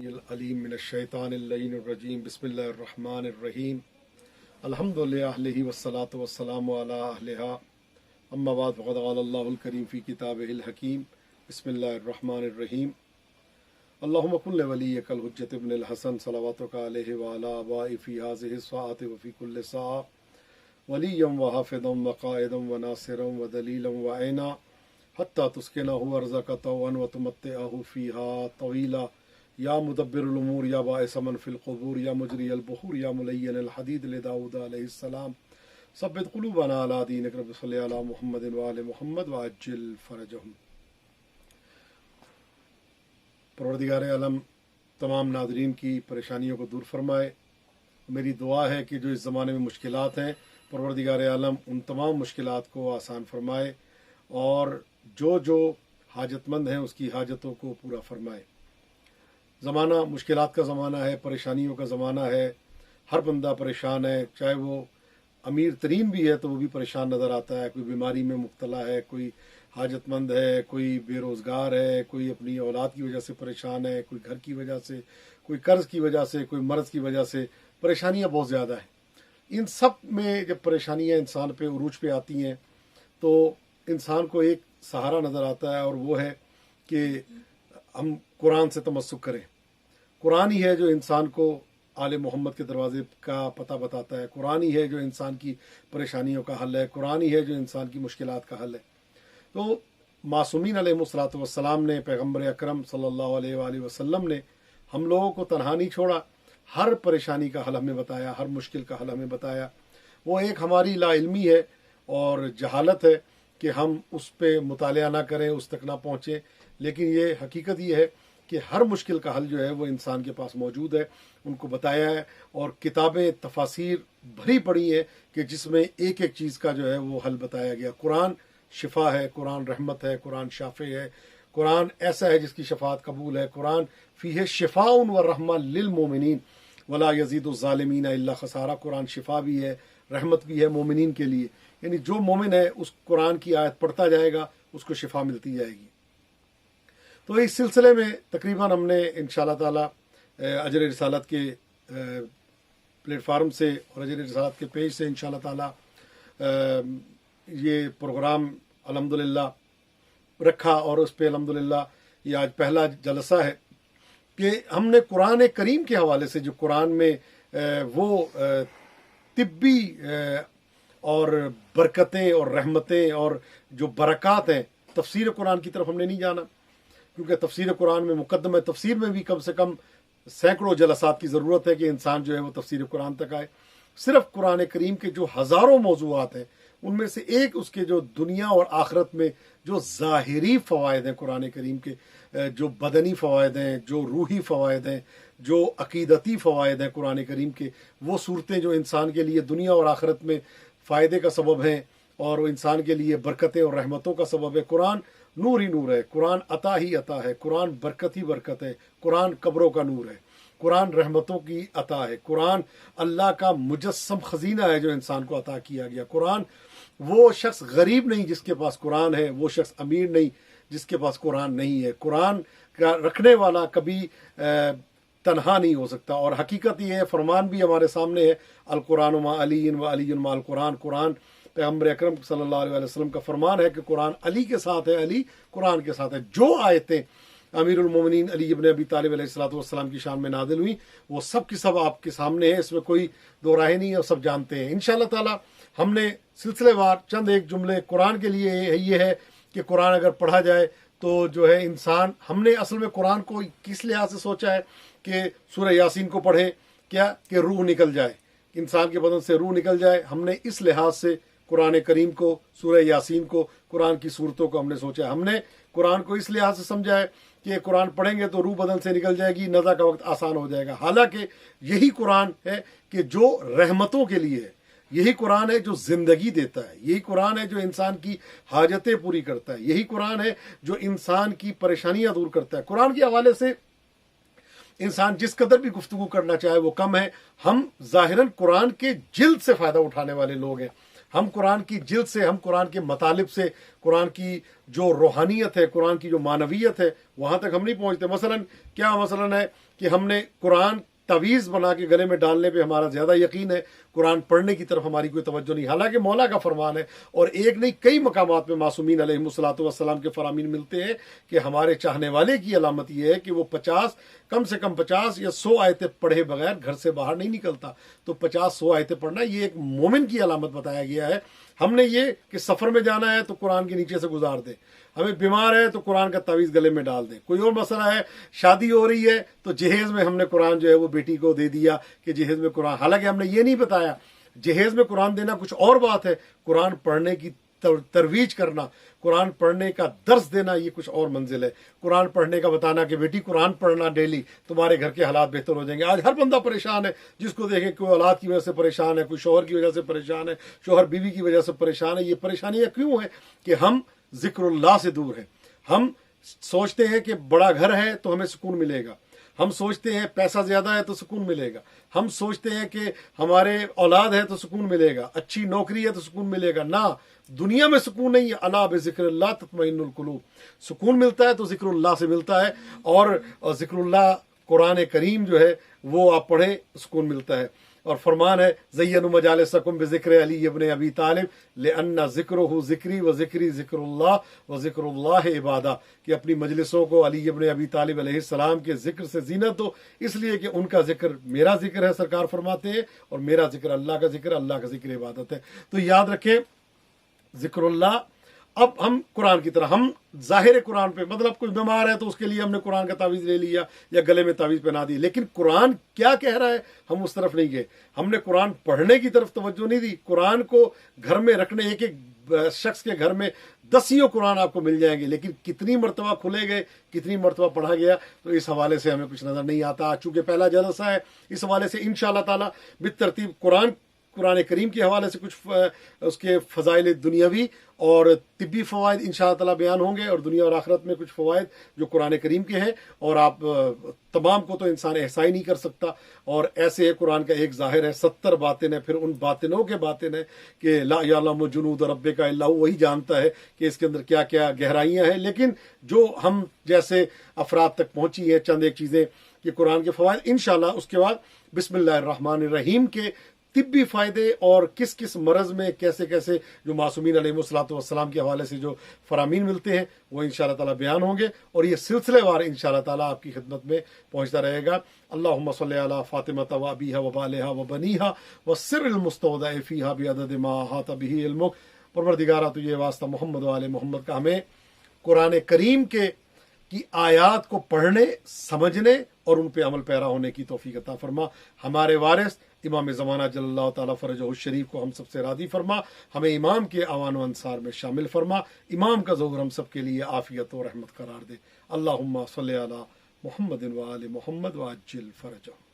العلیم من الشیطان اللعین الرجیم بسم اللہ الرحمن الرحیم الحمدللہ والصلاة والسلام علی اہلہا اما بعد فقد قال اللہ الکریم فی کتابہ الحکیم بسم اللہ الرحمن الرحیم اللہم کن لولیک الحجۃ ابن الحسن صلواتک علیہ وعلی آبائہ فی ہذہ الساعۃ وفی کل ساعۃ ولیا وحافظا وقائدا وناصرا ودلیلا وعینا حتی تسکنہ ارضک طوعا وتمتعہ فیہا طویلا یا مدبر الامور یا باعث من فی القبور یا مجری البحور یا ملین الحدید لداود علیہ السلام ثبت قلوبنا علی دینک رب صلی علی محمد وآل محمد وعجل فرجہم۔ پروردگار عالم تمام ناظرین کی پریشانیوں کو دور فرمائے۔ میری دعا ہے کہ جو اس زمانے میں مشکلات ہیں پروردگار عالم ان تمام مشکلات کو آسان فرمائے اور جو حاجت مند ہیں اس کی حاجتوں کو پورا فرمائے۔ زمانہ مشکلات کا زمانہ ہے، پریشانیوں کا زمانہ ہے، ہر بندہ پریشان ہے، چاہے وہ امیر ترین بھی ہے تو وہ بھی پریشان نظر آتا ہے، کوئی بیماری میں مبتلا ہے، کوئی حاجت مند ہے، کوئی بے روزگار ہے، کوئی اپنی اولاد کی وجہ سے پریشان ہے، کوئی گھر کی وجہ سے، کوئی قرض کی وجہ سے، کوئی مرض کی وجہ سے، پریشانیاں بہت زیادہ ہیں۔ ان سب میں جب پریشانیاں انسان پہ عروج پہ آتی ہیں تو انسان کو ایک سہارا نظر آتا ہے اور وہ ہے کہ ہم قرآن سے تمسک کریں۔ قرآن ہی ہے جو انسان کو آل محمد کے دروازے کا پتہ بتاتا ہے، قرآن ہی ہے جو انسان کی پریشانیوں کا حل ہے، قرآن ہی ہے جو انسان کی مشکلات کا حل ہے۔ تو معصومین علیہ الصلوۃ والسلام نے، پیغمبر اکرم صلی اللہ علیہ وآلہ وسلم نے ہم لوگوں کو تنہا نہیں چھوڑا، ہر پریشانی کا حل ہمیں بتایا، ہر مشکل کا حل ہمیں بتایا۔ وہ ایک ہماری لا علمی ہے اور جہالت ہے کہ ہم اس پہ مطالعہ نہ کریں، اس تک نہ پہنچیں، لیکن یہ حقیقت یہ ہے کہ ہر مشکل کا حل جو ہے وہ انسان کے پاس موجود ہے، ان کو بتایا ہے، اور کتابیں تفاسیر بھری پڑی ہیں کہ جس میں ایک ایک چیز کا جو ہے وہ حل بتایا گیا۔ قرآن شفا ہے، قرآن رحمت ہے، قرآن شافع ہے، قرآن ایسا ہے جس کی شفاعت قبول ہے، قرآن فیہ شفاء و رحمہ للمومنین ولا یزید الظالمین الا خسارہ۔ قرآن شفا بھی ہے، رحمت بھی ہے مومنین کے لیے، یعنی جو مومن ہے اس قرآن کی آیت پڑھتا جائے گا اس کو شفا ملتی جائے گی۔ تو اس سلسلے میں تقریباً ہم نے انشاءاللہ تعالی اجر رسالت کے پلیٹ فارم سے اور اجر رسالت کے پیج سے انشاءاللہ تعالی یہ پروگرام الحمدللہ رکھا، اور اس پہ الحمدللہ یہ آج پہلا جلسہ ہے کہ ہم نے قرآن کریم کے حوالے سے جو قرآن میں وہ طبی اور برکتیں اور رحمتیں اور جو برکات ہیں، تفسیر قرآن کی طرف ہم نے نہیں جانا، کیونکہ تفسیر قرآن میں مقدم ہے۔ تفسیر میں بھی کم سے کم سینکڑوں جلسات کی ضرورت ہے کہ انسان جو ہے وہ تفسیر قرآن تک آئے۔ صرف قرآن کریم کے جو ہزاروں موضوعات ہیں ان میں سے ایک اس کے جو دنیا اور آخرت میں جو ظاہری فوائد ہیں قرآن کریم کے، جو بدنی فوائد ہیں، جو روحی فوائد ہیں، جو عقیدتی فوائد ہیں قرآن کریم کے، وہ صورتیں جو انسان کے لیے دنیا اور آخرت میں فائدے کا سبب ہیں اور وہ انسان کے لیے برکتیں اور رحمتوں کا سبب ہے۔ قرآن نور ہی نور ہے، قرآن عطا ہی عطا ہے، قرآن برکت ہی برکت ہے، قرآن قبروں کا نور ہے، قرآن رحمتوں کی عطا ہے، قرآن اللہ کا مجسم خزینہ ہے جو انسان کو عطا کیا گیا۔ قرآن وہ شخص غریب نہیں جس کے پاس قرآن ہے، وہ شخص امیر نہیں جس کے پاس قرآن نہیں ہے۔ قرآن کا رکھنے والا کبھی تنہا نہیں ہو سکتا، اور حقیقت یہ ہے، فرمان بھی ہمارے سامنے ہے، القرآن مع علی و علی مع القرآن۔ قرآن پیغمبر اکرم صلی اللہ علیہ وسلم کا فرمان ہے کہ قرآن علی کے ساتھ ہے، علی قرآن کے ساتھ ہے۔ جو آیتیں امیر المومنین علی ابن ابی طالب علیہ الصلوۃ والسلام کی شان میں نازل ہوئی وہ سب کی سب آپ کے سامنے ہے، اس میں کوئی دو راہ نہیں ہے، اور سب جانتے ہیں۔ انشاءاللہ تعالی ہم نے سلسلے وار چند ایک جملے قرآن کے لیے یہ ہے کہ قرآن اگر پڑھا جائے تو جو ہے انسان، ہم نے اصل میں قرآن کو کس لحاظ سے سوچا ہے کہ سورہ یاسین کو پڑھیں کیا کہ روح نکل جائے، انسان کے بدن سے روح نکل جائے۔ ہم نے اس لحاظ سے قرآن کریم کو، سورہ یاسین کو، قرآن کی صورتوں کو ہم نے سوچا ہے۔ ہم نے قرآن کو اس لحاظ سے سمجھا ہے کہ قرآن پڑھیں گے تو روح بدن سے نکل جائے گی، نزا کا وقت آسان ہو جائے گا۔ حالانکہ یہی قرآن ہے کہ جو رحمتوں کے لیے ہے، یہی قرآن ہے جو زندگی دیتا ہے، یہی قرآن ہے جو انسان کی حاجتیں پوری کرتا ہے، یہی قرآن ہے جو انسان کی پریشانیاں دور کرتا ہے۔ قرآن کے حوالے سے انسان جس قدر بھی گفتگو کرنا چاہے وہ کم ہے۔ ہم ظاہراً قرآن کے جلد سے فائدہ اٹھانے والے لوگ ہیں، ہم قرآن کی جلد سے، ہم قرآن کے مطالب سے، قرآن کی جو روحانیت ہے، قرآن کی جو معنویت ہے، وہاں تک ہم نہیں پہنچتے۔ مثلا کیا مثلا ہے کہ ہم نے قرآن تعویذ بنا کے گلے میں ڈالنے پہ ہمارا زیادہ یقین ہے، قرآن پڑھنے کی طرف ہماری کوئی توجہ نہیں، حالانکہ مولا کا فرمان ہے اور ایک نہیں کئی مقامات میں معصومین علیہم الصلوۃ والسلام کے فرامین ملتے ہیں کہ ہمارے چاہنے والے کی علامت یہ ہے کہ وہ 50 کم سے کم 50 یا 100 آیتیں پڑھے بغیر گھر سے باہر نہیں نکلتا۔ تو 50-100 آیتیں پڑھنا یہ ایک مومن کی علامت بتایا گیا ہے۔ ہم نے یہ کہ سفر میں جانا ہے تو قرآن کے نیچے سے گزار دے، ہمیں بیمار ہے تو قرآن کا تعویذ گلے میں ڈال دیں، کوئی اور مسئلہ ہے، شادی ہو رہی ہے تو جہیز میں ہم نے قرآن جو ہے وہ بیٹی کو دے دیا کہ جہیز میں قرآن، حالانکہ ہم نے یہ نہیں بتایا جہیز میں قرآن دینا کچھ اور بات ہے، قرآن پڑھنے کی ترویج کرنا، قرآن پڑھنے کا درس دینا یہ کچھ اور منزل ہے۔ قرآن پڑھنے کا بتانا کہ بیٹی قرآن پڑھنا ڈیلی، تمہارے گھر کے حالات بہتر ہو جائیں گے۔ آج ہر بندہ پریشان ہے، جس کو دیکھیں کوئی اولاد کی وجہ سے پریشان ہے، کوئی شوہر کی وجہ سے پریشان ہے، شوہر بیوی کی وجہ سے پریشان ہے۔ یہ پریشانیاں کیوں ہیں؟ کہ ہم ذکر اللہ سے دور ہیں۔ ہم سوچتے ہیں کہ بڑا گھر ہے تو ہمیں سکون ملے گا، ہم سوچتے ہیں پیسہ زیادہ ہے تو سکون ملے گا، ہم سوچتے ہیں کہ ہمارے اولاد ہے تو سکون ملے گا، اچھی نوکری ہے تو سکون ملے گا۔ نہ، دنیا میں سکون نہیں ہے۔ الا بذکر اللہ تطمئن القلوب، سکون ملتا ہے تو ذکر اللہ سے ملتا ہے، اور ذکر اللہ قرآن کریم جو ہے وہ آپ پڑھیں، سکون ملتا ہے۔ اور فرمان ہے زینوا مجالسکم بذکر علی ابن ابی طالب لان ذکرہ ذکری و ذکری ذکر اللہ و ذکر اللہ عبادہ، کہ اپنی مجلسوں کو علی ابن ابی طالب علیہ السلام کے ذکر سے زینت دو، اس لیے کہ ان کا ذکر میرا ذکر ہے، سرکار فرماتے ہیں، اور میرا ذکر اللہ کا ذکر، اللہ کا ذکر عبادت ہے۔ تو یاد رکھیں ذکر اللہ۔ اب ہم قرآن کی طرح، ہم ظاہر قرآن پہ، مطلب کوئی بیمار ہے تو اس کے لیے ہم نے قرآن کا تعویذ لے لیا یا گلے میں تعویذ پہنا دی، لیکن قرآن کیا کہہ رہا ہے ہم اس طرف نہیں گئے۔ ہم نے قرآن پڑھنے کی طرف توجہ نہیں دی، قرآن کو گھر میں رکھنے، ایک ایک شخص کے گھر میں 10 قرآن آپ کو مل جائیں گے، لیکن کتنی مرتبہ کھلے گئے، کتنی مرتبہ پڑھا گیا، تو اس حوالے سے ہمیں کچھ نظر نہیں آتا۔ چونکہ پہلا جلسہ ہے، اس حوالے سے انشاءاللہ تعالی بالترتیب قرآن کریم کے حوالے سے کچھ اس کے فضائل دنیاوی اور طبی فوائد انشاءاللہ تعالی بیان ہوں گے، اور دنیا اور آخرت میں کچھ فوائد جو قرآن کریم کے ہیں، اور آپ تمام کو تو انسان احصائی نہیں کر سکتا، اور ایسے ہے قرآن کا ایک ظاہر ہے، 70 باطن ہے، پھر ان باطنوں کے باطن ہے کہ لا یعلم جنود ربک الا هو، وہی جانتا ہے کہ اس کے اندر کیا کیا گہرائیاں ہیں، لیکن جو ہم جیسے افراد تک پہنچی ہیں چند ایک چیزیں کہ قرآن کے فوائد، انشاءاللہ اس کے بعد بسم اللہ الرحمن الرحیم کے طبی فائدے اور کس کس مرض میں کیسے کیسے جو معصومین علیہ الصلوۃ والسلام کے حوالے سے جو فرامین ملتے ہیں وہ انشاءاللہ تعالی بیان ہوں گے، اور یہ سلسلے وار انشاءاللہ تعالی آپ کی خدمت میں پہنچتا رہے گا۔ اللہم صلی علی فاطمہ و ابیہا و بالہا و بنیہا والسر المستودع فیہا بعدد ما احاط بہ علمک۔ پروردگارہ تو یہ واسطہ محمد و آل محمد کا ہمیں قرآن کریم کی آیات کو پڑھنے، سمجھنے اور ان پہ عمل پیرا ہونے کی توفیق عطا فرما۔ ہمارے وارث امام زمانہ جل اللہ تعالیٰ فرجہ الشریف کو ہم سب سے راضی فرما، ہمیں امام کے اعوان و انصار میں شامل فرما، امام کا ظہور ہم سب کے لیے عافیت و رحمت قرار دے۔ اللہم صلی علی محمد و آل محمد وعجل فرجہ۔